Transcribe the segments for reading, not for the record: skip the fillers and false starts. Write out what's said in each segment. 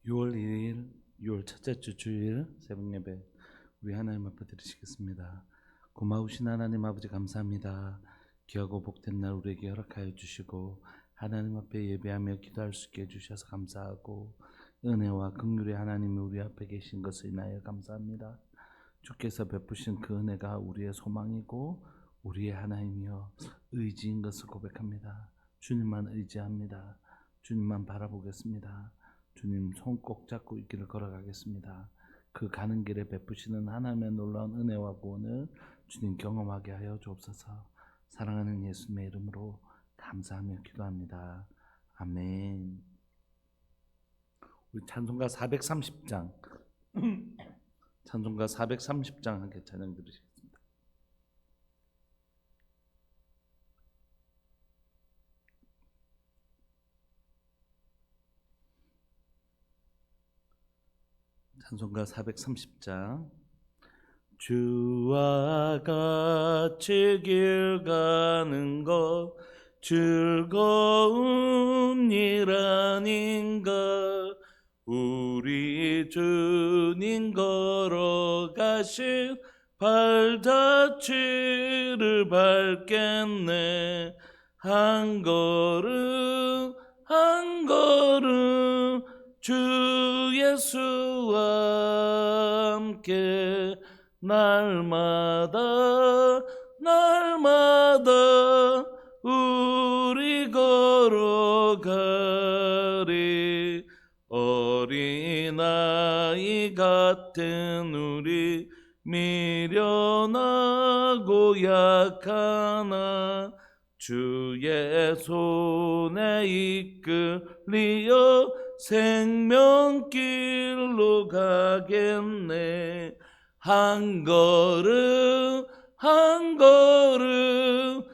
6월 1일 6월 첫째 주 주일 새벽 예배 우리 하나님 앞에 드리시겠습니다. 고마우신 하나님 아버지 감사합니다. 귀하고 복된 날 우리에게 허락하여 주시고 하나님 앞에 예배하며 기도할 수 있게 해주셔서 감사하고 은혜와 긍휼의 하나님이 우리 앞에 계신 것을 인하여 감사합니다. 주께서 베푸신 그 은혜가 우리의 소망이고 우리의 하나님이여 의지인 것을 고백합니다. 주님만 의지합니다. 주님만 바라보겠습니다. 주님 손 꼭 잡고 이 길을 걸어가겠습니다. 그 가는 길에 베푸시는 하나님의 놀라운 은혜와 구원을 주님 경험하게 하여 주옵소서. 사랑하는 예수님의 이름으로 감사하며 기도합니다. 아멘. 우리 찬송가 430장 찬송가 430장 함께 찬양 드리시겠습니다. 찬송가 430장. 주와 같이 길 가는 것 즐거운 일 아닌가. 우리 주님 걸어가신 발자취를 밟겠네. 한 걸음 한 걸음 주 예수와 함께 날마다 우리 걸어가리. 어린아이 같은 우리 미련하고 약하나 주의 손에 이끌리어 생명길로 가겠네. 한 걸음 한 걸음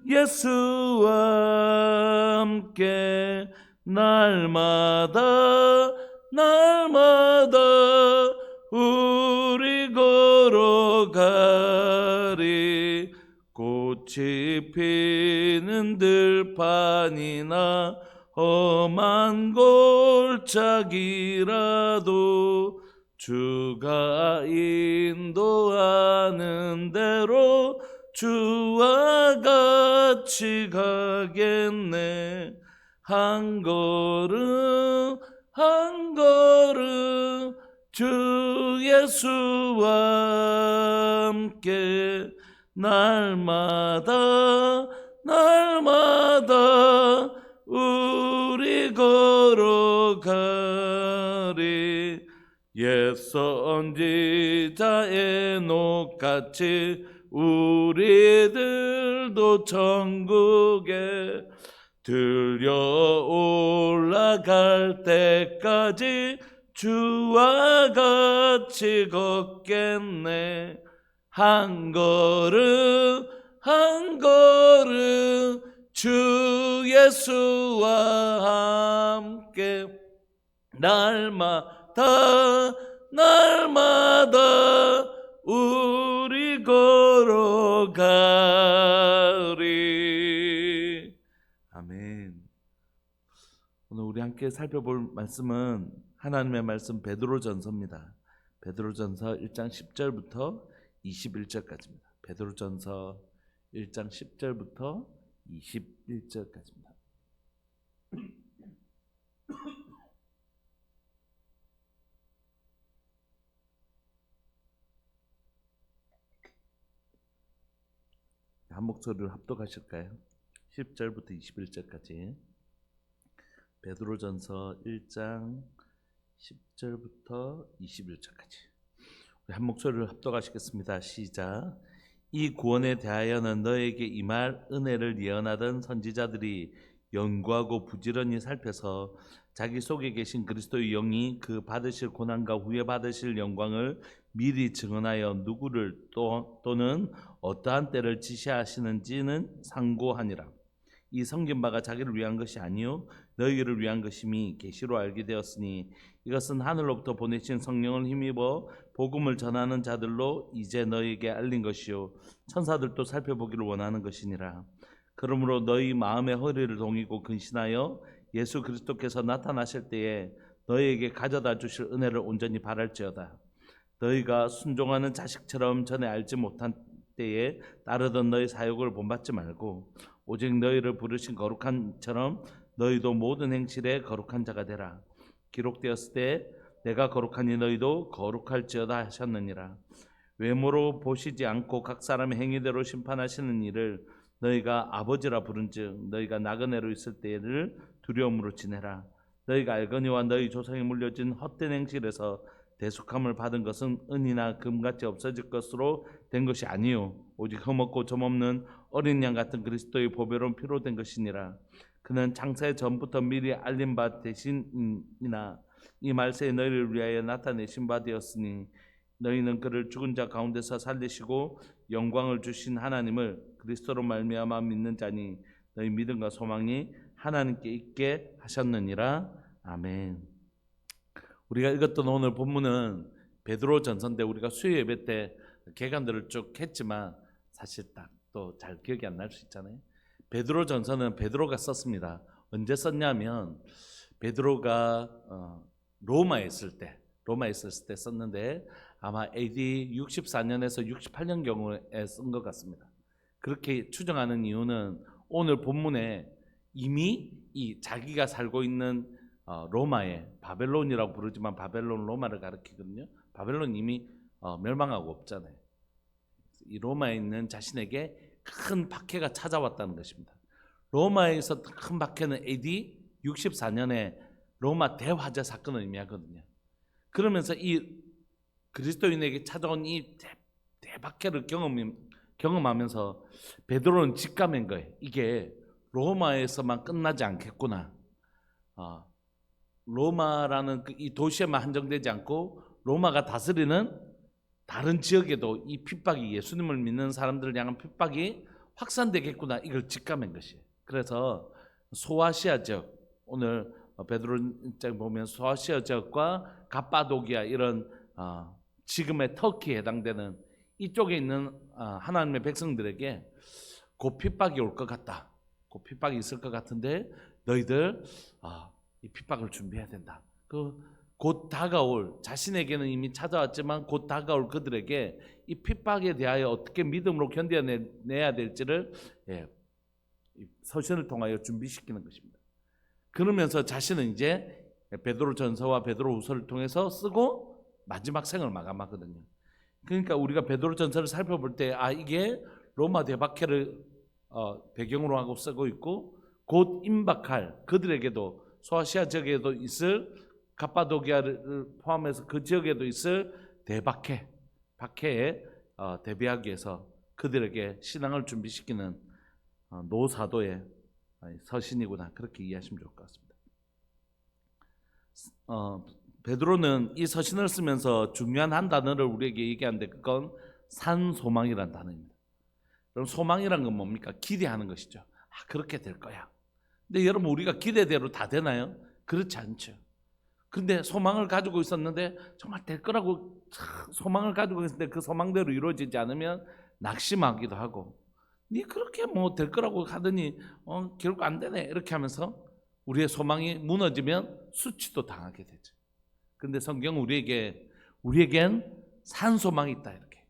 예수와 함께 날마다 우리 걸어가리. 꽃이 피는 들판이나 험한 골짜기라도 주가 인도하는 대로 주와 같이 가겠네. 한 걸음 한 걸음 주 예수와 함께 날마다 우리 걸어가리. 옛 선지자 에녹같이 우리들도 천국에 들려 올라갈 때까지 주와 같이 걷겠네. 한 걸음 한 걸음 주 예수와 함께 날마다 우리 걸어가리. 아멘. 오늘 우리 함께 살펴볼 말씀은 하나님의 말씀 베드로전서입니다. 베드로전서 1장 10절부터 21절까지입니다. 베드로전서 1장 10절부터 21절까지입니다. 한 목소리로 합독하실까요? 10절부터 21절까지. 베드로전서 1장 10절부터 21절까지. 우리 한 목소리로 합독하시겠습니다. 시작. 이 구원에 대하여는 너에게 임할 은혜를 예언하던 선지자들이 연구하고 부지런히 살펴서 자기 속에 계신 그리스도의 영이 그 받으실 고난과 후에 받으실 영광을 미리 증언하여 누구를 또는 어떠한 때를 지시하시는지는 상고하니라. 이 성긴 바가 자기를 위한 것이 아니요 너희를 위한 것임이 계시로 알게 되었으니 이것은 하늘로부터 보내신 성령을 힘입어 복음을 전하는 자들로 이제 너희에게 알린 것이요 천사들도 살펴보기를 원하는 것이니라. 그러므로 너희 마음의 허리를 동이고 근신하여 예수 그리스도께서 나타나실 때에 너희에게 가져다 주실 은혜를 온전히 바랄지어다. 너희가 순종하는 자식처럼 전에 알지 못한 때에 따르던 너희 사욕을 본받지 말고 오직 너희를 부르신 거룩한처럼 너희도 모든 행실에 거룩한 자가 되라. 기록되었을 때 내가 거룩하니 너희도 거룩할지어다 하셨느니라. 외모로 보시지 않고 각 사람의 행위대로 심판하시는 이를 너희가 아버지라 부른즉 너희가 나그네로 있을 때를 두려움으로 지내라. 너희가 알거니와 너희 조상이 물려진 헛된 행실에서 대속함을 받은 것은 은이나 금같이 없어질 것으로 된 것이 아니요 오직 흠없고 점없는 어린 양 같은 그리스도의 보배로운 피로 된 것이니라. 그는 창세 전부터 미리 알린 바 되신이나 이 말세에 너희를 위하여 나타내신 바 되었으니 너희는 그를 죽은 자 가운데서 살리시고 영광을 주신 하나님을 그리스도로 말미암아 믿는 자니 너희 믿음과 소망이 하나님께 있게 하셨느니라. 아멘. 우리가 읽었던 오늘 본문은 베드로 전서인데 우리가 수요 예배 때 개관들을 쭉 했지만 사실 딱 또 잘 기억이 안 날 수 있잖아요. 베드로 전서는 베드로가 썼습니다. 언제 썼냐면 베드로가 로마에 있을 때 썼는데 아마 AD 64년에서 68년 경우에 쓴 것 같습니다. 그렇게 추정하는 이유는 오늘 본문에 이미 이 자기가 살고 있는 로마에 바벨론이라고 부르지만 바벨론 로마를 가리키거든요. 바벨론 이미 멸망하고 없잖아요. 이 로마에 있는 자신에게 큰 박해가 찾아왔다는 것입니다. 로마에서 큰 박해는 AD 64년에 로마 대화재 사건을 의미하거든요. 그러면서 이 그리스도인에게 찾아온 이 대박해를 경험하면서 베드로는 직감한 거예요. 이게 로마에서만 끝나지 않겠구나. 로마라는 이 도시에만 한정되지 않고 로마가 다스리는 다른 지역에도 이 핍박이 예수님을 믿는 사람들을 향한 핍박이 확산되겠구나. 이걸 직감한 것이에요. 그래서 소아시아 지역, 오늘 베드로 입장 보면 소아시아 지역과 갑바도기아 이런 지금의 터키에 해당되는 이쪽에 있는 하나님의 백성들에게 곧 핍박이 올 것 같다. 곧 핍박이 있을 것 같은데 너희들 이 핍박을 준비해야 된다. 곧 다가올, 자신에게는 이미 찾아왔지만 곧 다가올 그들에게 이 핍박에 대하여 어떻게 믿음으로 견뎌내야 될지를 서신을 통하여 준비시키는 것입니다. 그러면서 자신은 이제 베드로 전서와 베드로 후서를 통해서 쓰고 마지막 생을 마감하거든요. 그러니까 우리가 베드로 전서를 살펴볼 때 이게 로마 대박해를 배경으로 하고 쓰고 있고 곧 임박할 그들에게도 소아시아 지역에도 있을 갑바도기아를 포함해서 그 지역에도 있을 박해에 대비하기 위해서 그들에게 신앙을 준비시키는 노사도의 서신이구나, 그렇게 이해하시면 좋을 것 같습니다. 베드로는 이 서신을 쓰면서 중요한 한 단어를 우리에게 얘기하는데 그건 산소망이라는 단어입니다. 그럼 소망이란 건 뭡니까? 기대하는 것이죠. 그렇게 될 거야. 근데 여러분, 우리가 기대대로 다 되나요? 그렇지 않죠. 근데 소망을 가지고 있었는데 정말 될 거라고 소망을 가지고 있었는데 그 소망대로 이루어지지 않으면 낙심하기도 하고, 니 그렇게 뭐 될 거라고 하더니 결국 안 되네, 이렇게 하면서 우리의 소망이 무너지면 수치도 당하게 되죠. 근데 성경은 우리에겐 산 소망이 있다, 이렇게.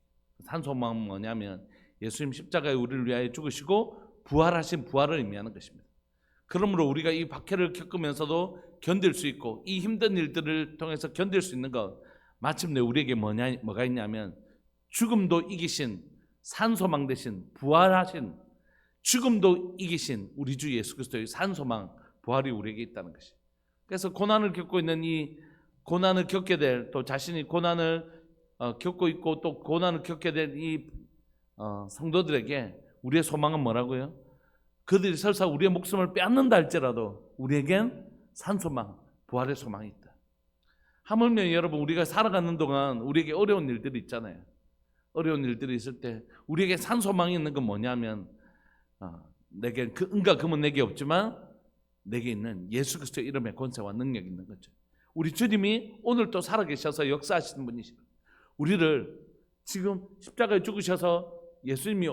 산 소망은 뭐냐면 예수님 십자가에 우리를 위하여 죽으시고 부활하신 부활을 의미하는 것입니다. 그러므로 우리가 이 박해를 겪으면서도 견딜 수 있고 이 힘든 일들을 통해서 견딜 수 있는 것, 마침내 우리에게 뭐가 있냐면 죽음도 이기신 산소망 대신 부활하신, 죽음도 이기신 우리 주 예수 그리스도의 산소망 부활이 우리에게 있다는 것이. 그래서 고난을 겪고 있는 이 고난을 겪게 될, 또 자신이 고난을 겪고 있고 또 고난을 겪게 될 이 성도들에게 우리의 소망은 뭐라고요? 그들이 설사 우리의 목숨을 빼앗는다 할지라도 우리에겐 산소망, 부활의 소망이 있다. 하물며 여러분, 우리가 살아가는 동안 우리에게 어려운 일들이 있잖아요. 어려운 일들이 있을 때 우리에게 산소망이 있는 건 뭐냐면 내게 은과 금은 내게 없지만 내게 있는 예수 그리스도의 이름의 권세와 능력이 있는 거죠. 우리 주님이 오늘 또 살아계셔서 역사하시는 분이시고, 우리를 지금 십자가에 죽으셔서 예수님이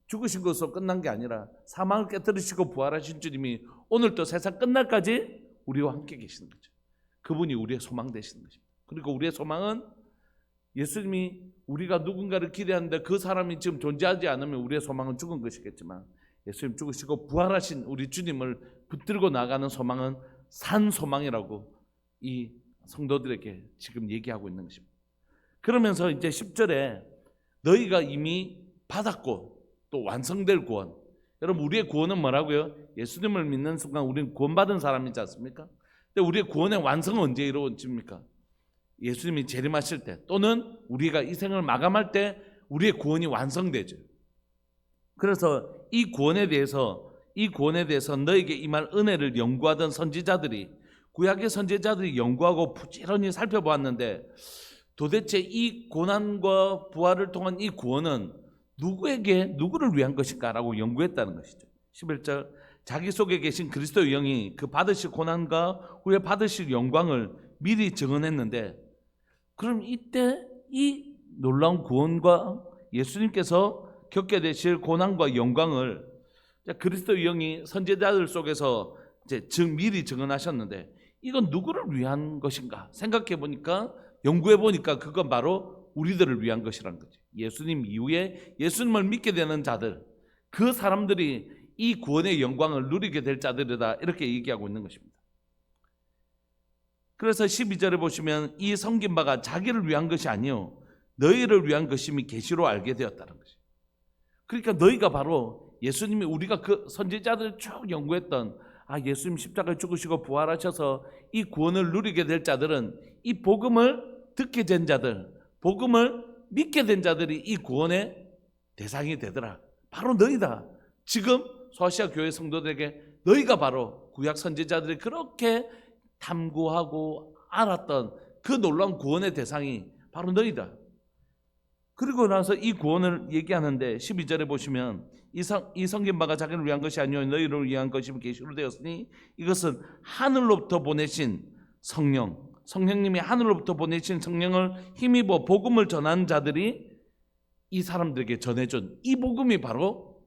죽으신 것으로 끝난 게 아니라 사망을 깨뜨리시고 부활하신 주님이 오늘 또 세상 끝날까지 우리와 함께 계시는 거죠. 그분이 우리의 소망 되시는 것입니다. 그리고 우리의 소망은 예수님이 우리가 누군가를 기대하는데 그 사람이 지금 존재하지 않으면 우리의 소망은 죽은 것이겠지만 예수님 죽으시고 부활하신 우리 주님을 붙들고 나가는 소망은 산 소망이라고 이 성도들에게 지금 얘기하고 있는 것입니다. 그러면서 이제 10절에 너희가 이미 받았고 또 완성될 구원. 여러분 우리의 구원은 뭐라고요? 예수님을 믿는 순간 우리는 구원받은 사람이지 않습니까? 근데 우리의 구원의 완성은 언제 이루어집니까? 예수님이 재림하실 때 또는 우리가 이 생을 마감할 때 우리의 구원이 완성되죠. 그래서 이 구원에 대해서 너에게 임할 은혜를 연구하던 선지자들이 구약의 선지자들이 연구하고 부지런히 살펴보았는데 도대체 이 고난과 부활을 통한 이 구원은 누구를 위한 것일까라고 연구했다는 것이죠. 11절 자기 속에 계신 그리스도의 영이 그 받으실 고난과 후에 받으실 영광을 미리 증언했는데 그럼 이때 이 놀라운 구원과 예수님께서 겪게 되실 고난과 영광을 그리스도의 영이 선지자들 속에서 이제 미리 증언하셨는데 이건 누구를 위한 것인가 생각해 보니까 연구해 보니까 그건 바로 우리들을 위한 것이란 거죠. 예수님 이후에 예수님을 믿게 되는 자들, 그 사람들이 이 구원의 영광을 누리게 될 자들이다 이렇게 얘기하고 있는 것입니다. 그래서 12절에 보시면 이 섬긴 바가 자기를 위한 것이 아니요 너희를 위한 것임이 계시로 알게 되었다는 것이죠. 그러니까 너희가 바로 예수님이 우리가 그 선지자들 쭉 연구했던 예수님 십자가에 죽으시고 부활하셔서 이 구원을 누리게 될 자들은 이 복음을 듣게 된 자들, 복음을 믿게 된 자들이 이 구원의 대상이 되더라. 바로 너희다. 지금 소아시아 교회 성도들에게 너희가 바로 구약 선지자들이 그렇게 탐구하고 알았던 그 놀라운 구원의 대상이 바로 너희다. 그리고 나서 이 구원을 얘기하는데 12절에 보시면 이 성긴 바가 자기를 위한 것이 아니요 너희를 위한 것임이 계시로 되었으니 이것은 하늘로부터 보내신 성령님이 하늘로부터 보내신 성령을 힘입어 복음을 전하는 자들이 이 사람들에게 전해준 이 복음이 바로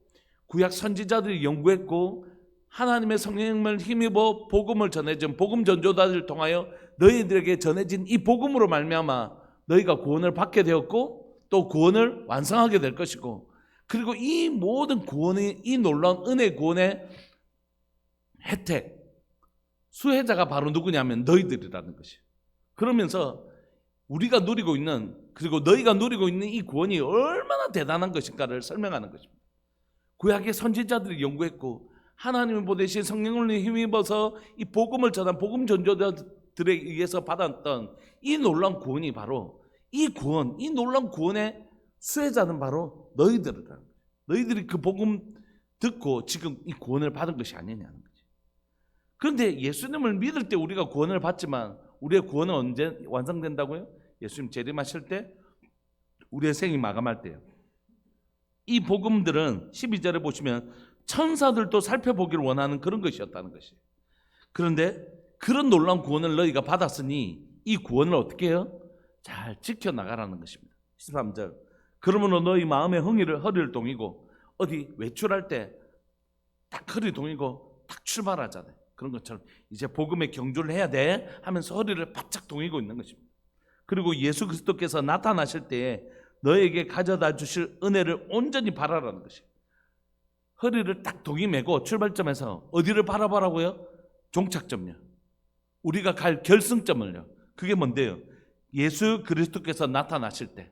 구약 선지자들이 연구했고 하나님의 성령을 힘입어 복음을 전해준 복음 전조자들을 통하여 너희들에게 전해진 이 복음으로 말미암아 너희가 구원을 받게 되었고 또 구원을 완성하게 될 것이고 그리고 이 모든 구원의 이 놀라운 은혜 구원의 혜택 수혜자가 바로 누구냐면 너희들이라는 것이에요. 그러면서 우리가 누리고 있는 그리고 너희가 누리고 있는 이 구원이 얼마나 대단한 것인가를 설명하는 것입니다. 구약의 선지자들이 연구했고 하나님이 보내신 성령을 힘입어서 이 복음을 전한 복음 전조자들에 의해서 받았던 이 놀라운 구원이 바로 이 구원, 이 놀라운 구원의 수혜자는 바로 너희들이라는 거예요. 너희들이 그 복음 듣고 지금 이 구원을 받은 것이 아니냐는 거지. 그런데 예수님을 믿을 때 우리가 구원을 받지만 우리의 구원은 언제 완성된다고요? 예수님 재림하실 때 우리의 생이 마감할 때요. 이 복음들은 12절에 보시면 천사들도 살펴보기를 원하는 그런 것이었다는 것이에요. 그런데 그런 놀라운 구원을 너희가 받았으니 이 구원을 어떻게 해요? 잘 지켜나가라는 것입니다. 13절 그러므로 너희 마음의 허리를 동이고 어디 외출할 때 딱 허리 동이고 딱 출발하잖아요. 그런 것처럼 이제 복음의 경주를 해야 돼 하면서 허리를 바짝 동이고 있는 것입니다. 그리고 예수 그리스도께서 나타나실 때에 너에게 가져다 주실 은혜를 온전히 바라라는 것이에요. 허리를 딱 동이매고 출발점에서 어디를 바라보라고요? 종착점요. 우리가 갈 결승점을요. 그게 뭔데요? 예수 그리스도께서 나타나실 때,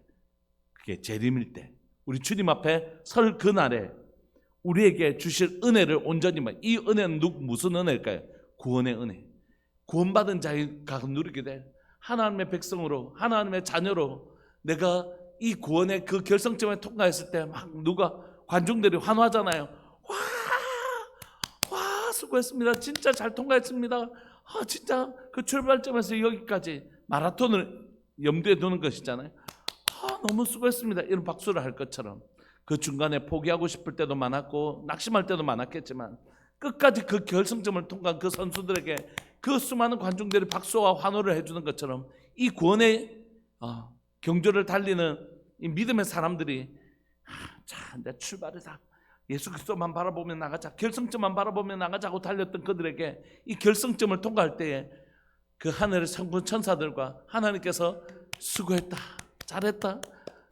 그게 재림일 때, 우리 주님 앞에 설 그날에 우리에게 주실 은혜를 온전히, 이 은혜는 무슨 은혜일까요? 구원의 은혜. 구원받은 자가 누리게 될 하나님의 백성으로, 하나님의 자녀로 내가 이 구원의 그 결승점에 통과했을 때 막 누가 관중들이 환호하잖아요. 와 수고했습니다. 진짜 잘 통과했습니다. 진짜 그 출발점에서 여기까지 마라톤을 염두에 두는 것이잖아요. 너무 수고했습니다. 이런 박수를 할 것처럼 그 중간에 포기하고 싶을 때도 많았고 낙심할 때도 많았겠지만 끝까지 그 결승점을 통과한 그 선수들에게 그 수많은 관중들이 박수와 환호를 해주는 것처럼 이 구원의 경주를 달리는 이 믿음의 사람들이 자, 내 출발이다. 예수 그리스도만 바라보며 나가자. 결승점만 바라보며 나가자고 달렸던 그들에게 이 결승점을 통과할 때에 그 하늘의 천군 천사들과 하나님께서 수고했다, 잘했다,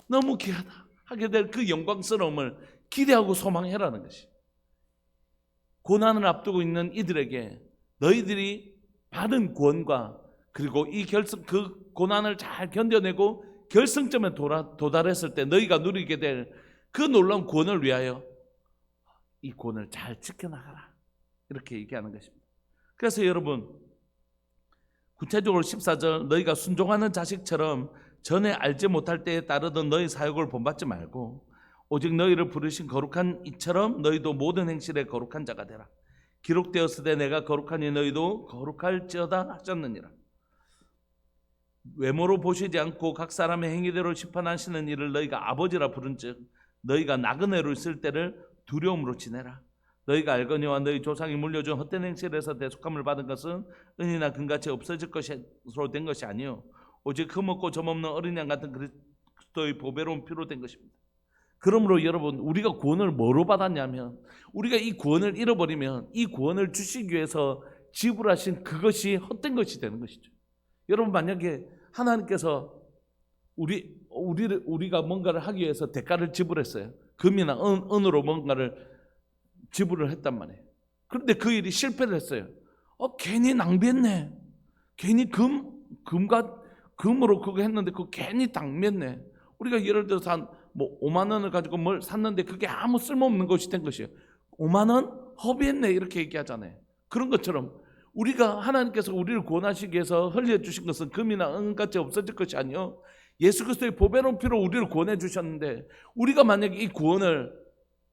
너무 귀하다 하게 될 그 영광스러움을 기대하고 소망해라는 것이. 고난을 앞두고 있는 이들에게 너희들이 받은 구원과 그리고 그 고난을 잘 견뎌내고 결승점에 도달했을 때 너희가 누리게 될 그 놀라운 구원을 위하여 이 구원을 잘 지켜나가라, 이렇게 얘기하는 것입니다. 그래서 여러분, 구체적으로 14절, 너희가 순종하는 자식처럼 전에 알지 못할 때에 따르던 너희 사역을 본받지 말고 오직 너희를 부르신 거룩한 이처럼 너희도 모든 행실에 거룩한 자가 되라. 기록되었으되 내가 거룩하니 너희도 거룩할지어다 하셨느니라. 외모로 보시지 않고 각 사람의 행위대로 심판하시는 이를 너희가 아버지라 부른즉 너희가 나그네로 있을 때를 두려움으로 지내라. 너희가 알거니와 너희 조상이 물려준 헛된 행실에서 대속함을 받은 것은 은이나 금같이 없어질 것으로 된 것이 아니요 오직 흠없고 점없는 어린 양 같은 그리스도의 보배로운 피로 된 것입니다. 그러므로 여러분, 우리가 구원을 뭐로 받았냐면, 우리가 이 구원을 잃어버리면 이 구원을 주시기 위해서 지불하신 그것이 헛된 것이 되는 것이죠. 여러분, 만약에 하나님께서 우리가 뭔가를 하기 위해서 대가를 지불했어요. 금이나 은으로 뭔가를 지불을 했단 말이에요. 그런데 그 일이 실패를 했어요. 괜히 낭비했네. 괜히 금으로 그거 했는데 그거 괜히 낭비했네. 우리가 예를 들어서 한 5만 원을 가지고 뭘 샀는데 그게 아무 쓸모없는 것이 된 것이에요. 5만 원 허비했네, 이렇게 얘기하잖아요. 그런 것처럼 우리가 하나님께서 우리를 구원하시기 위해서 흘려주신 것은 금이나 은같이 없어질 것이 아니요 예수 그리스도의 보배로운 피로 우리를 구원해 주셨는데, 우리가 만약에 이 구원을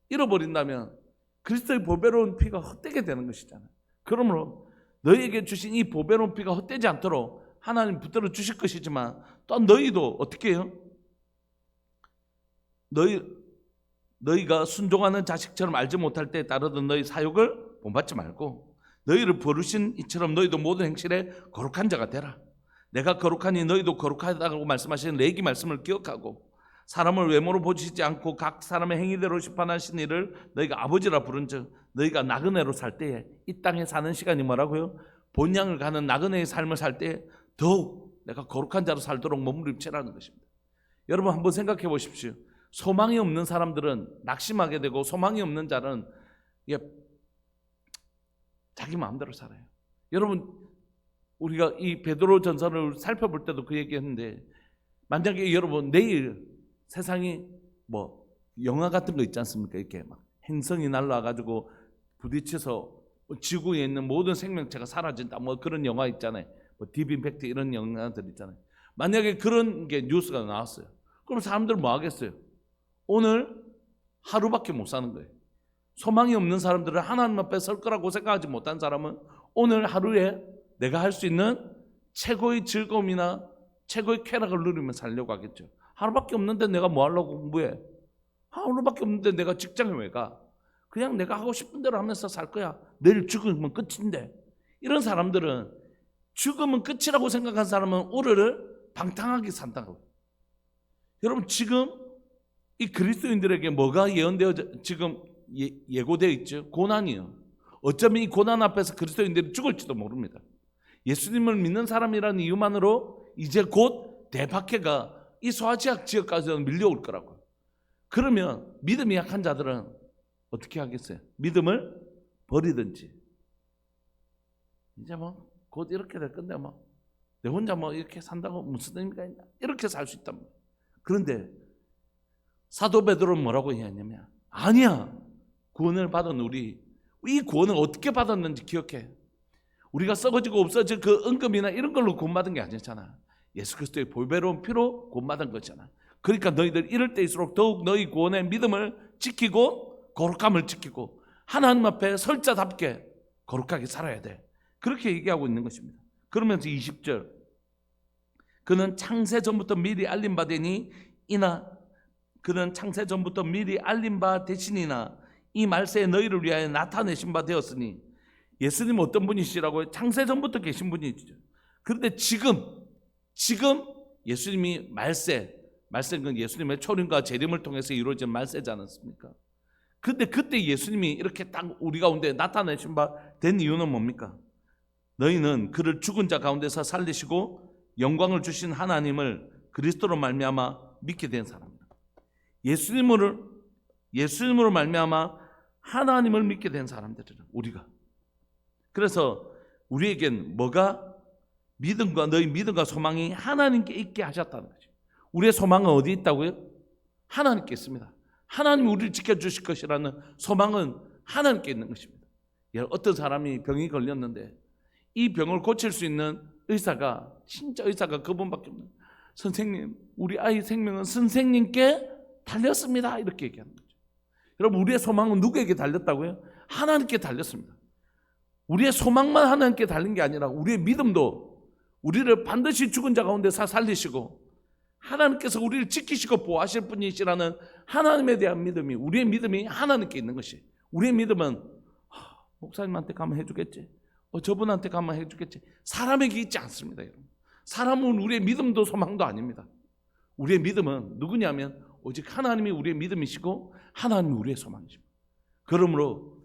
잃어버린다면 그리스도의 보배로운 피가 헛되게 되는 것이잖아요. 그러므로 너희에게 주신 이 보배로운 피가 헛되지 않도록 하나님 붙들어 주실 것이지만, 또 너희도 어떻게 해요? 너희가 순종하는 자식처럼 알지 못할 때에 따르던 너희 사욕을 본받지 말고 너희를 부르신 이처럼 너희도 모든 행실에 거룩한 자가 되라. 내가 거룩하니 너희도 거룩하다고 말씀하시는 레위기 말씀을 기억하고 사람을 외모로 보시지 않고 각 사람의 행위대로 심판하신 이를 너희가 아버지라 부른즉 너희가 나그네로 살 때에, 이 땅에 사는 시간이 뭐라고요? 본향을 가는 나그네의 삶을 살 때에 더욱 내가 거룩한 자로 살도록 몸부림치라는 것입니다. 여러분, 한번 생각해 보십시오. 소망이 없는 사람들은 낙심하게 되고, 소망이 없는 자는 자기 마음대로 살아요. 여러분, 우리가 이 베드로 전서를 살펴볼 때도 그 얘기했는데, 만약에 여러분 내일 세상이 영화 같은 거 있지 않습니까? 이렇게 막 행성이 날라와가지고 부딪혀서 지구에 있는 모든 생명체가 사라진다, 그런 영화 있잖아요. 딥 임팩트 이런 영화들 있잖아요. 만약에 그런 게 뉴스가 나왔어요. 그럼 사람들 뭐 하겠어요? 오늘 하루밖에 못 사는 거예요. 소망이 없는 사람들은 하나님 앞에 설 거라고 생각하지 못한 사람은 오늘 하루에 내가 할 수 있는 최고의 즐거움이나 최고의 쾌락을 누리며 살려고 하겠죠. 하루밖에 없는데 내가 뭐 하려고 공부해? 하루밖에 없는데 내가 직장에 왜 가? 그냥 내가 하고 싶은 대로 하면서 살 거야. 내일 죽으면 끝인데. 이런 사람들은 죽으면 끝이라고 생각한 사람은 오늘을 방탕하게 산다고. 여러분, 지금 이 그리스도인들에게 뭐가 예언되어 지금 예고되어 있죠? 고난이요. 어쩌면 이 고난 앞에서 그리스도인들이 죽을지도 모릅니다. 예수님을 믿는 사람이라는 이유만으로 이제 곧 대박해가 이 소아지역 지역까지 밀려올 거라고요. 그러면 믿음이 약한 자들은 어떻게 하겠어요? 믿음을 버리든지, 이제 곧 이렇게 될 건데 내 혼자 이렇게 산다고 무슨 의미가 있나, 이렇게 살 수 있단 말이에요. 그런데 사도 베드로는 뭐라고 얘기하냐면, 아니야, 구원을 받은 우리, 이 구원을 어떻게 받았는지 기억해. 우리가 썩어지고 없어질 그 은금이나 이런 걸로 구원받은 게 아니잖아. 예수 그리스도의 보배로운 피로 구원받은 거잖아. 그러니까 너희들 이럴 때일수록 더욱 너희 구원의 믿음을 지키고 거룩함을 지키고 하나님 앞에 설자답게 거룩하게 살아야 돼. 그렇게 얘기하고 있는 것입니다. 그러면서 20절, 그는 창세 전부터 미리 알린 바 되니 그는 창세 전부터 미리 알린 바 되시니나 이 말세에 너희를 위하여 나타내신 바 되었으니, 예수님 어떤 분이시라고요? 창세 전부터 계신 분이죠. 그런데 지금 예수님이 말세는 예수님의 초림과 재림을 통해서 이루어진 말세지 않았습니까? 그런데 그때 예수님이 이렇게 딱 우리 가운데 나타내신 바 된 이유는 뭡니까? 너희는 그를 죽은 자 가운데서 살리시고 영광을 주신 하나님을 그리스도로 말미암아 믿게 된 사람이다. 예수님으로 말미암아 하나님을 믿게 된 사람들이라, 우리가. 그래서 우리에겐 뭐가 믿음과 너희 믿음과 소망이 하나님께 있게 하셨다는 거죠. 우리의 소망은 어디 있다고요? 하나님께 있습니다. 하나님이 우리를 지켜주실 것이라는 소망은 하나님께 있는 것입니다. 어떤 사람이 병이 걸렸는데 이 병을 고칠 수 있는 의사가, 진짜 의사가 그분밖에 없는, 선생님, 우리 아이 생명은 선생님께 달렸습니다, 이렇게 얘기하는 거죠. 여러분, 우리의 소망은 누구에게 달렸다고요? 하나님께 달렸습니다. 우리의 소망만 하나님께 달린 게 아니라 우리의 믿음도, 우리를 반드시 죽은 자 가운데서 살리시고 하나님께서 우리를 지키시고 보호하실 분이시라는 하나님에 대한 믿음이, 우리의 믿음이 하나님께 있는 것이. 우리의 믿음은 목사님한테 가면 해주겠지, 저분한테 가면 해주겠지, 사람에게 있지 않습니다. 여러분, 사람은 우리의 믿음도 소망도 아닙니다. 우리의 믿음은 누구냐면 오직 하나님이 우리의 믿음이시고 하나님이 우리의 소망이십니다. 그러므로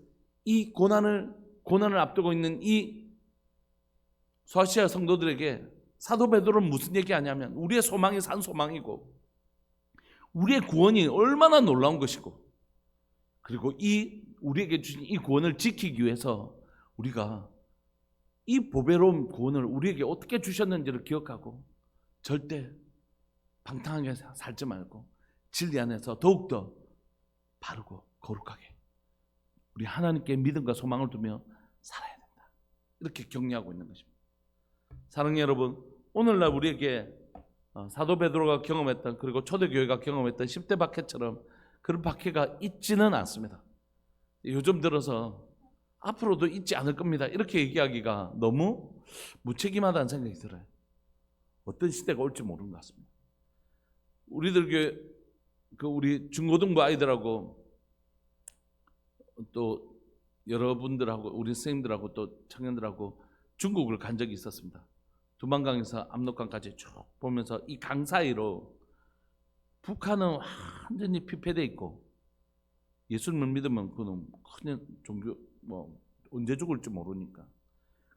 이 고난을 앞두고 있는 이 소아시아 성도들에게 사도 베드로는 무슨 얘기하냐면, 우리의 소망이 산 소망이고 우리의 구원이 얼마나 놀라운 것이고, 그리고 우리에게 주신 이 구원을 지키기 위해서 우리가 이 보배로운 구원을 우리에게 어떻게 주셨는지를 기억하고 절대 방탕하게 살지 말고 진리 안에서 더욱더 바르고 거룩하게 우리 하나님께 믿음과 소망을 두며 살아야 된다, 이렇게 격려하고 있는 것입니다. 사랑하는 여러분, 오늘날 우리에게 사도 베드로가 경험했던, 그리고 초대교회가 경험했던 10대 박해처럼 그런 박해가 있지는 않습니다. 요즘 들어서 앞으로도 있지 않을 겁니다, 이렇게 얘기하기가 너무 무책임하다는 생각이 들어요. 어떤 시대가 올지 모르는 것 같습니다. 우리들 교회 우리 중고등부 아이들하고 또 여러분들하고 우리 선생님들하고 또 청년들하고 중국을 간 적이 있었습니다. 두만강에서 압록강까지 쭉 보면서 이 강 사이로 북한은 완전히 피폐되어 있고, 예수님을 믿으면 그는 큰 종교, 언제 죽을지 모르니까.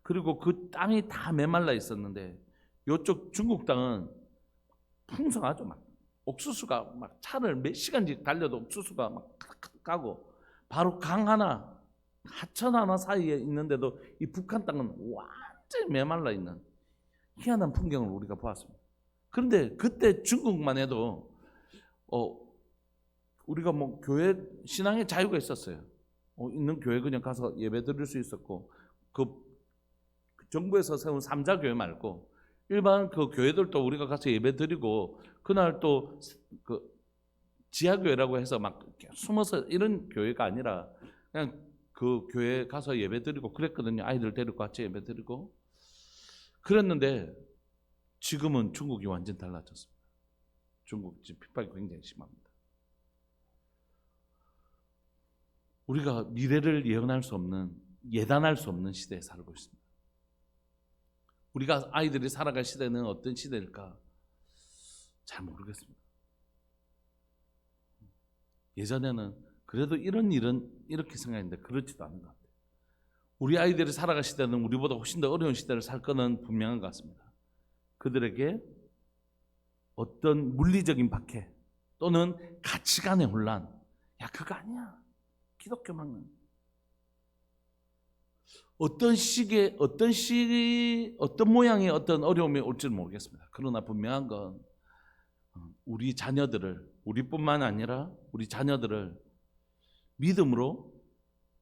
그리고 그 땅이 다 메말라 있었는데 이쪽 중국 땅은 풍성하죠. 막 옥수수가 막 차를 몇 시간씩 달려도 옥수수가 막 가고, 바로 강 하나, 하천 하나 사이에 있는데도 이 북한 땅은 완전히 메말라 있는 희한한 풍경을 우리가 보았습니다. 그런데 그때 중국만 해도 우리가 교회 신앙의 자유가 있었어요. 있는 교회 그냥 가서 예배 드릴 수 있었고, 그 정부에서 세운 삼자교회 말고 일반 그 교회들도 우리가 가서 예배 드리고, 그날 또 그 지하교회라고 해서 막 숨어서 이런 교회가 아니라 그냥 그 교회 가서 예배 드리고 그랬거든요. 아이들 데리고 같이 예배 드리고 그랬는데, 지금은 중국이 완전 달라졌습니다. 중국 지금 핍박이 굉장히 심합니다. 우리가 미래를 예언할 수 없는, 예단할 수 없는 시대에 살고 있습니다. 우리가 아이들이 살아갈 시대는 어떤 시대일까 잘 모르겠습니다. 예전에는 그래도 이런 일은 이렇게 생각했는데 그렇지도 않은 것 같아요. 우리 아이들이 살아갈 시대는 우리보다 훨씬 더 어려운 시대를 살 거는 분명한 것 같습니다. 그들에게 어떤 물리적인 박해 또는 가치관의 혼란, 그거 아니야, 기독교만은. 어떤 모양의 어떤 어려움이 올지는 모르겠습니다. 그러나 분명한 건 우리 자녀들을, 우리뿐만 아니라 우리 자녀들을 믿음으로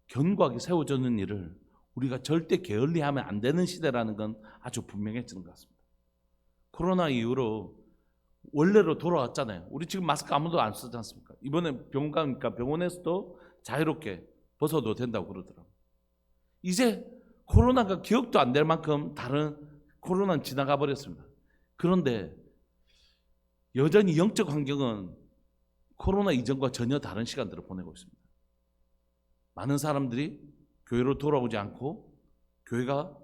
견고하게 세워주는 일을 우리가 절대 게을리하면 안 되는 시대라는 건 아주 분명해지는 것 같습니다. 코로나 이후로 원래로 돌아왔잖아요. 우리 지금 마스크 아무도 안 쓰지 않습니까? 이번에 병원 가니까 병원에서도 자유롭게 벗어도 된다고 그러더라고요. 이제 코로나가 기억도 안 될 만큼 다른 코로나는 지나가 버렸습니다. 그런데 여전히 영적 환경은 코로나 이전과 전혀 다른 시간들을 보내고 있습니다. 많은 사람들이 교회로 돌아오지 않고, 교회가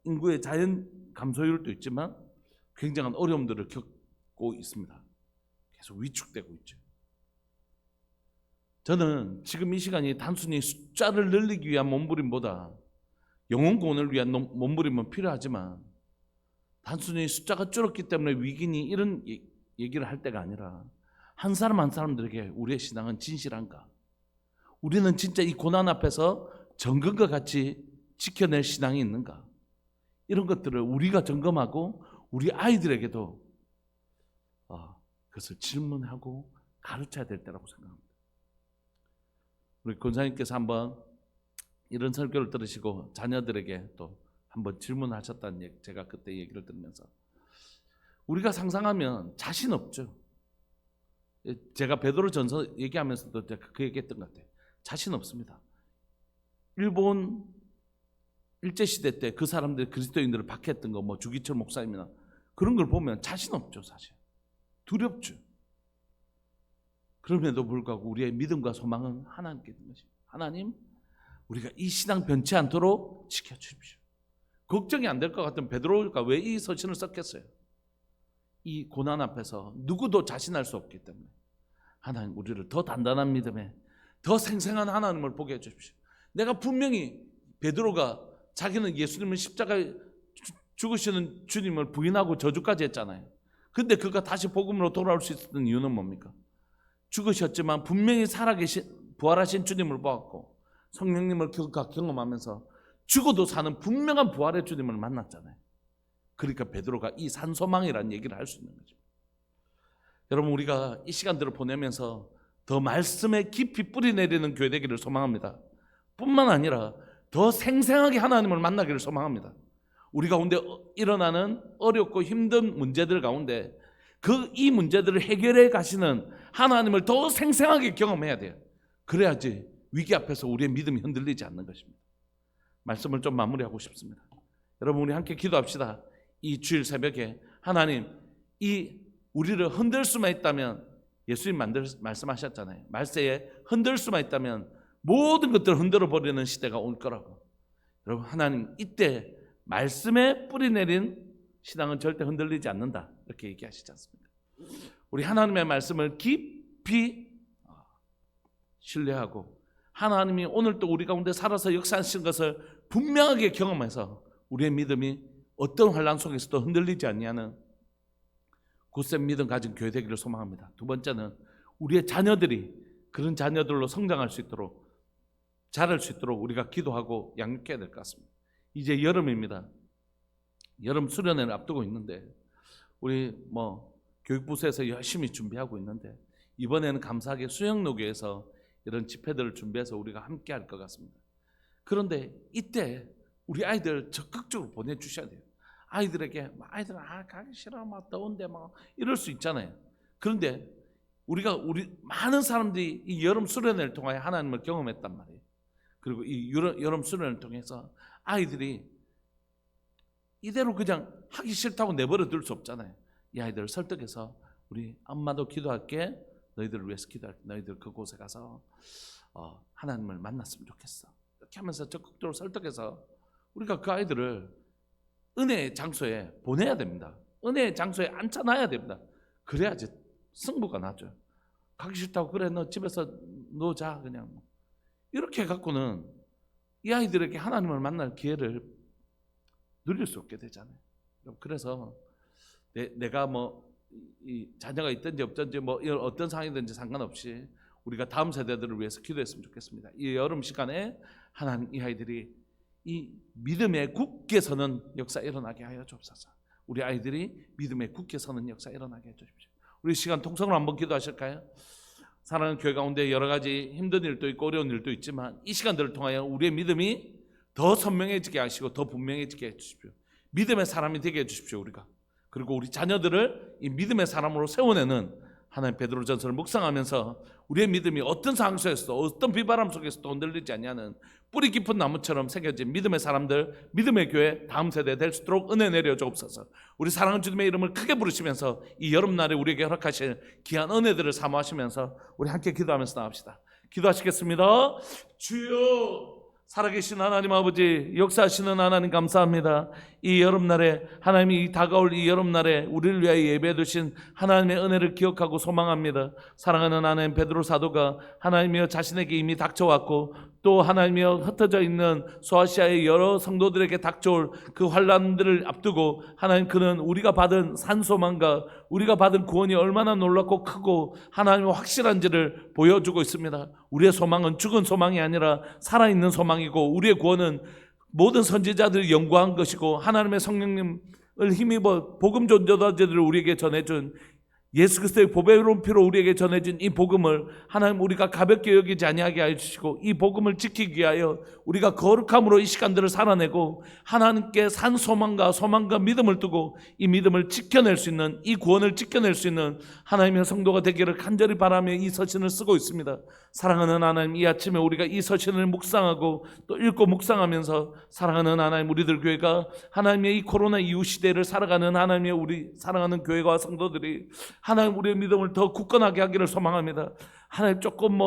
인구의 자연 감소율도 있지만 굉장한 어려움들을 겪고 있습니다. 계속 위축되고 있죠. 저는 지금 이 시간이 단순히 숫자를 늘리기 위한 몸부림보다 영혼 구원을 위한 몸부림은 필요하지만 단순히 숫자가 줄었기 때문에 위기니 이런 얘기를 할 때가 아니라 한 사람 한 사람들에게 우리의 신앙은 진실한가? 우리는 진짜 이 고난 앞에서 정금과 같이 지켜낼 신앙이 있는가? 이런 것들을 우리가 점검하고 우리 아이들에게도 그것을 질문하고 가르쳐야 될 때라고 생각합니다. 우리 권사님께서 한번 이런 설교를 들으시고 자녀들에게 또 한번 질문하셨다는 얘기, 제가 그때 얘기를 들으면서 우리가 상상하면 자신 없죠. 제가 베드로전서 얘기하면서도 제가 그 얘기했던 것 같아요. 자신 없습니다. 일본 일제시대 때 그 사람들 그리스도인들을 박해했던 거, 뭐 주기철 목사님이나 그런 걸 보면 자신 없죠. 사실 두렵죠. 그럼에도 불구하고 우리의 믿음과 소망은 하나님께 있는 것입니다. 하나님, 우리가 이 신앙 변치 않도록 지켜주십시오. 걱정이 안 될 것 같은 베드로가 왜 이 서신을 썼겠어요? 이 고난 앞에서 누구도 자신할 수 없기 때문에 하나님, 우리를 더 단단한 믿음에 더 생생한 하나님을 보게 해주십시오. 내가 분명히 베드로가 자기는 예수님을 십자가에 죽으시는 주님을 부인하고 저주까지 했잖아요. 근데 그가 다시 복음으로 돌아올 수 있었던 이유는 뭡니까? 죽으셨지만 분명히 살아계신 부활하신 주님을 보았고 성령님을 경험하면서 죽어도 사는 분명한 부활의 주님을 만났잖아요. 그러니까 베드로가 이 산소망이라는 얘기를 할 수 있는 거죠. 여러분, 우리가 이 시간들을 보내면서 더 말씀에 깊이 뿌리 내리는 교회 되기를 소망합니다. 뿐만 아니라 더 생생하게 하나님을 만나기를 소망합니다. 우리 가운데 일어나는 어렵고 힘든 문제들 가운데 이 문제들을 해결해 가시는 하나님을 더 생생하게 경험해야 돼요. 그래야지 위기 앞에서 우리의 믿음이 흔들리지 않는 것입니다. 말씀을 좀 마무리하고 싶습니다. 여러분, 우리 함께 기도합시다. 이 주일 새벽에 하나님, 이 우리를 흔들 수만 있다면, 예수님 말씀하셨잖아요. 말세에 흔들 수만 있다면 모든 것들을 흔들어 버리는 시대가 올 거라고. 여러분, 하나님, 이때 말씀에 뿌리 내린 신앙은 절대 흔들리지 않는다, 이렇게 얘기하시지 않습니까? 우리 하나님의 말씀을 깊이 신뢰하고 하나님이 오늘 또 우리 가운데 살아서 역사하신 것을 분명하게 경험해서 우리의 믿음이 어떤 환난 속에서도 흔들리지 않냐는 굳센 믿음 가진 교회 되기를 소망합니다. 두 번째는 우리의 자녀들이 그런 자녀들로 성장할 수 있도록, 자랄 수 있도록 우리가 기도하고 양육해야 될 것 같습니다. 이제 여름입니다. 여름 수련회를 앞두고 있는데 우리 교육부서에서 열심히 준비하고 있는데 이번에는 감사하게 수영로교에서 이런 집회들을 준비해서 우리가 함께 할 것 같습니다. 그런데 이때 우리 아이들 적극적으로 보내주셔야 돼요. 아이들에게 아이들 가기 싫어, 더운데 이럴 수 있잖아요. 그런데 우리 많은 사람들이 이 여름 수련회를 통하여 하나님을 경험했단 말이에요. 그리고 이 여름 수련회를 통해서 아이들이 이대로 그냥 하기 싫다고 내버려 둘 수 없잖아요. 이 아이들을 설득해서 우리 엄마도 기도할게, 너희들을 위해서 기도할게, 너희들 그곳에 가서 하나님을 만났으면 좋겠어, 이렇게 하면서 적극적으로 설득해서 우리가 그 아이들을 은혜의 장소에 보내야 됩니다. 은혜의 장소에 앉혀놔야 됩니다. 그래야지 승부가 나죠. 가기 싫다고 그래, 너 집에서 너 자, 그냥 이렇게 해갖고는 이 아이들에게 하나님을 만날 기회를 누릴 수 없게 되잖아요. 그래서 내가 이 자녀가 있든지 없든지 어떤 상황이든지 상관없이 우리가 다음 세대들을 위해서 기도했으면 좋겠습니다. 이 여름 시간에 하나님, 이 아이들이 이 믿음에 굳게 서는 역사 일어나게 하여 주옵소서. 우리 아이들이 믿음에 굳게 서는 역사 일어나게 해 주십시오. 우리 시간 통성으로 한번 기도하실까요? 사랑하는 교회 가운데 여러 가지 힘든 일도 있고 어려운 일도 있지만 이 시간들을 통하여 우리의 믿음이 더 선명해지게 하시고 더 분명해지게 해 주십시오. 믿음의 사람이 되게 해 주십시오. 우리가, 그리고 우리 자녀들을 이 믿음의 사람으로 세워내는 하나님 베드로전서를 묵상하면서 우리의 믿음이 어떤 상황 속에서도 어떤 비바람 속에서도 흔들리지 않냐는 뿌리 깊은 나무처럼 새겨진 믿음의 사람들, 믿음의 교회 다음 세대 될 수 있도록 은혜 내려 주옵소서. 우리 사랑하는 주님의 이름을 크게 부르시면서 이 여름날에 우리에게 허락하실 귀한 은혜들을 사모하시면서 우리 함께 기도하면서 나갑시다. 기도하시겠습니다. 주여, 살아계신 하나님 아버지, 역사하시는 하나님 감사합니다. 이 여름날에 하나님이 다가올 이 여름날에 우리를 위하여 예배해 두신 하나님의 은혜를 기억하고 소망합니다. 사랑하는 하나님, 베드로 사도가 하나님이여 자신에게 이미 닥쳐왔고 또 하나님이여 흩어져 있는 소아시아의 여러 성도들에게 닥쳐올 그 환난들을 앞두고 하나님, 그는 우리가 받은 산소망과 우리가 받은 구원이 얼마나 놀랍고 크고 하나님의 확실한지를 보여주고 있습니다. 우리의 소망은 죽은 소망이 아니라 살아있는 소망이고, 우리의 구원은 모든 선지자들이 연구한 것이고, 하나님의 성령님을 힘입어 복음 전도자들을 우리에게 전해준 예수 그리스도의 보배로운 피로 우리에게 전해진 이 복음을 하나님, 우리가 가볍게 여기지 아니하게 하여 주시고, 이 복음을 지키기 위하여 우리가 거룩함으로 이 시간들을 살아내고 하나님께 산 소망과 믿음을 두고 이 믿음을 지켜낼 수 있는, 이 구원을 지켜낼 수 있는 하나님의 성도가 되기를 간절히 바라며 이 서신을 쓰고 있습니다. 사랑하는 하나님, 이 아침에 우리가 이 서신을 묵상하고 또 읽고 묵상하면서 사랑하는 하나님, 우리들 교회가 하나님의 이 코로나 이후 시대를 살아가는 하나님의 우리 사랑하는 교회와 성도들이 하나님, 우리의 믿음을 더 굳건하게 하기를 소망합니다. 하나님, 조금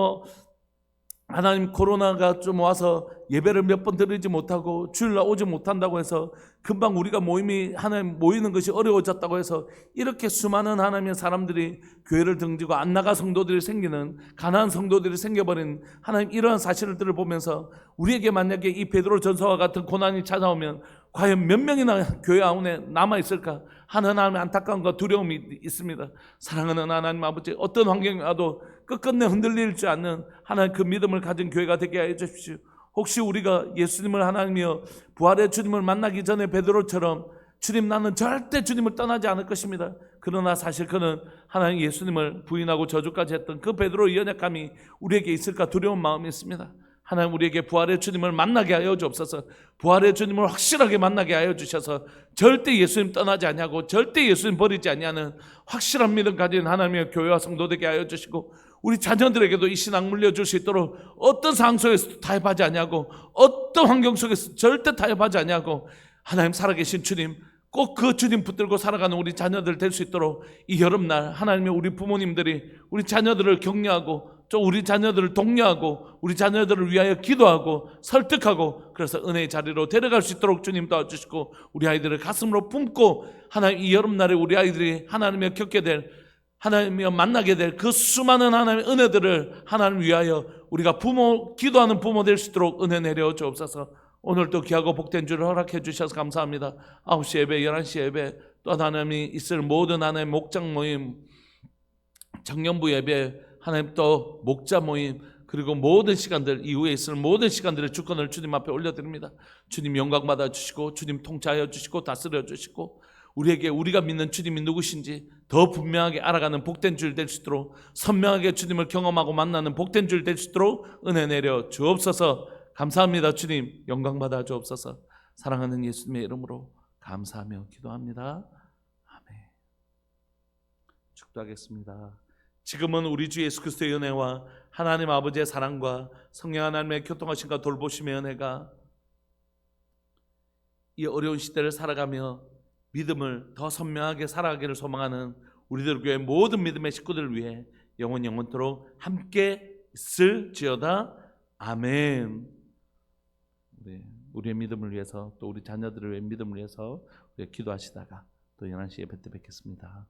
하나님, 코로나가 좀 와서 예배를 몇 번 드리지 못하고 주일날 오지 못한다고 해서 금방 우리가 하나님 모이는 것이 어려워졌다고 해서 이렇게 수많은 하나님의 사람들이 교회를 등지고 안 나가 성도들이 생기는, 가난한 성도들이 생겨버린 하나님, 이러한 사실들을 보면서 우리에게 만약에 이 베드로 전서와 같은 고난이 찾아오면 과연 몇 명이나 교회 안에 남아있을까 하는 하나님의 안타까움과 두려움이 있습니다. 사랑하는 하나님 아버지, 어떤 환경이 와도 끝끝내 흔들리지 않는 하나님, 그 믿음을 가진 교회가 되게 하여 주십시오. 혹시 우리가 예수님을, 하나님이여 부활의 주님을 만나기 전에 베드로처럼 주님, 나는 절대 주님을 떠나지 않을 것입니다. 그러나 사실 그는 하나님 예수님을 부인하고 저주까지 했던 그 베드로의 연약함이 우리에게 있을까 두려운 마음이 있습니다. 하나님, 우리에게 부활의 주님을 만나게 하여 주옵소서. 부활의 주님을 확실하게 만나게 하여 주셔서 절대 예수님 떠나지 아니하고 절대 예수님 버리지 아니하는 확실한 믿음 가진 하나님의 교회와 성도 되게 하여 주시고, 우리 자녀들에게도 이 신앙 물려줄 수 있도록 어떤 상황 속에서도 타협하지 아니하고 어떤 환경 속에서 절대 타협하지 아니하고 하나님, 살아계신 주님, 꼭 그 주님 붙들고 살아가는 우리 자녀들 될 수 있도록 이 여름날 하나님의 우리 부모님들이 우리 자녀들을 격려하고 또 우리 자녀들을 독려하고 우리 자녀들을 위하여 기도하고 설득하고, 그래서 은혜의 자리로 데려갈 수 있도록 주님 도와주시고, 우리 아이들을 가슴으로 품고 하나님, 이 여름날에 우리 아이들이 하나님을 겪게 될, 하나님이여 만나게 될 그 수많은 하나님의 은혜들을 하나님 위하여 우리가 기도하는 부모 될 수 있도록 은혜 내려 주옵소서. 오늘도 귀하고 복된 주를 허락해 주셔서 감사합니다. 9시 예배, 11시 예배, 또 하나님이 있을 모든 하나님의 목장 모임, 청년부 예배, 하나님 또 목자 모임, 그리고 모든 시간들, 이후에 있을 모든 시간들의 주권을 주님 앞에 올려드립니다. 주님 영광 받아 주시고 주님 통치하여 주시고 다스려 주시고, 우리에게 우리가 믿는 주님이 누구신지 더 분명하게 알아가는 복된 줄 될 수 있도록, 선명하게 주님을 경험하고 만나는 복된 줄 될 수 있도록 은혜 내려 주옵소서. 감사합니다. 주님 영광 받아 주옵소서. 사랑하는 예수님의 이름으로 감사하며 기도합니다. 아멘. 축도하겠습니다. 지금은 우리 주 예수 그리스도의 은혜와 하나님 아버지의 사랑과 성령 하나님의 교통하심과 돌보심의 은혜가 이 어려운 시대를 살아가며 믿음을 더 선명하게 살아가기를 소망하는 우리들 교회 모든 믿음의 식구들을 위해 영원토록 함께 있을지어다. 아멘. 우리의 믿음을 위해서, 또 우리 자녀들을 위해 믿음을 위해서 우리가 기도하시다가 또 11시 예배 때 뵙겠습니다.